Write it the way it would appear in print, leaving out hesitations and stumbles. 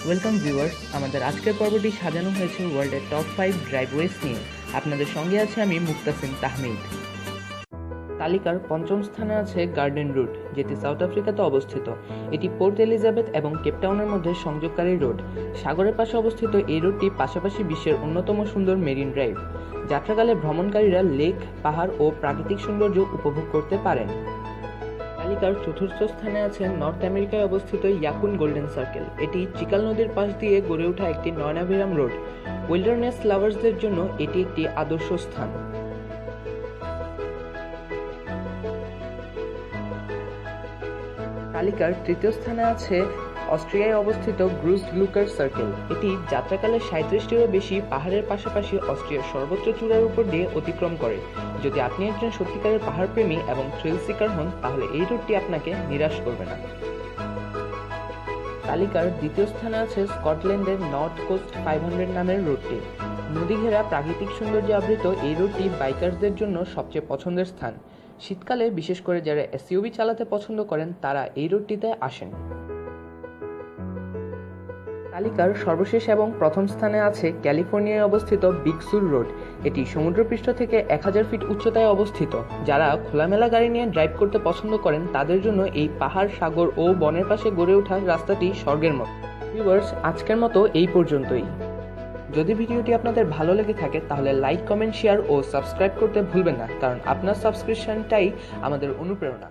Welcome viewers, আমাদের আজকের পর্বটি সাজানো হয়েছে ওয়ার্ল্ডের টপ 5 ড্রাইভওয়েস নিয়ে। আপনাদের সঙ্গে আছে আমি মুক্তাসিম তাহমিদ। তালিকার পঞ্চম স্থানে আছে গার্ডেন রুট, যেটি সাউথ আফ্রিকাতে অবস্থিত। এটি পোর্ট এলিজাবেথ এবং কেপটাউনের মধ্যে সংযোগকারী রোড। সাগরের পাশে অবস্থিত এই রোডটি পাশাপাশি বিশ্বের অন্যতম সুন্দর মেরিন ড্রাইভ। যাত্রাকালে ভ্রমণকারীরা লেক, পাহাড় ও প্রাকৃতিক সৌন্দর্য উপভোগ করতে পারেন। তালিকার চতুর্থ স্থানে আছে নর্থ আমেরিকায় অবস্থিত ইয়াকুন গোল্ডেন সার্কেল। এটি চিকাল নদীর পাশ দিয়ে গড়ে ওঠা একটি নয়নাভিরাম রোড। উইল্ডারনেস লাভার্সদের জন্য এটি একটি আদর্শ স্থান। তালিকার তৃতীয় স্থানে আছে অস্ট্রিয়ায় অবস্থিত গ্রুসগ্লুকার সার্কেল। এটি যাত্রাকালে 37টিরও বেশি পাহাড়ের পাশাপাশি অস্ট্রিয়ার সর্বোচ্চ চূড়ার উপর দিয়ে অতিক্রম করে। যদি আপনি একজন সত্যিকারের পাহাড়প্রেমী এবং থ্রিল সিকার হন, তাহলে এই রুটটি আপনাকে নিরাশ করবে না। তালিকার দ্বিতীয় স্থানে আছে স্কটল্যান্ডের নর্থ কোস্ট 500 নামের রুটটি। নদী ঘেরা প্রাকৃতিক সৌন্দর্যে আবৃত এই রুটটি বাইকারদের জন্য সবচেয়ে পছন্দের স্থান। শীতকালে বিশেষ করে যারা এসইউভি চালাতে পছন্দ করেন তারা এই রুটটিতে আসেন। তালিকার সর্বশেষ এবং প্রথম স্থানে আছে ক্যালিফোর্নিয়ায় অবস্থিত বিগ সুর রোড। এটি সমুদ্রপৃষ্ঠ থেকে 1000 ফিট উচ্চতায় অবস্থিত। যারা খোলামেলা গাড়ি নিয়ে ড্রাইভ করতে পছন্দ করেন তাদের জন্য এই পাহাড়, সাগর ও বনের পাশে গড়ে ওঠা রাস্তাটি স্বর্গের মতো। ভিউয়ার্স, আজকের মতো এই পর্যন্তই। যদি ভিডিওটি আপনাদের ভালো লেগে থাকে তাহলে লাইক, কমেন্ট, শেয়ার ও সাবস্ক্রাইব করতে ভুলবেন না, কারণ আপনার সাবস্ক্রিপশনটাই আমাদের অনুপ্রেরণা।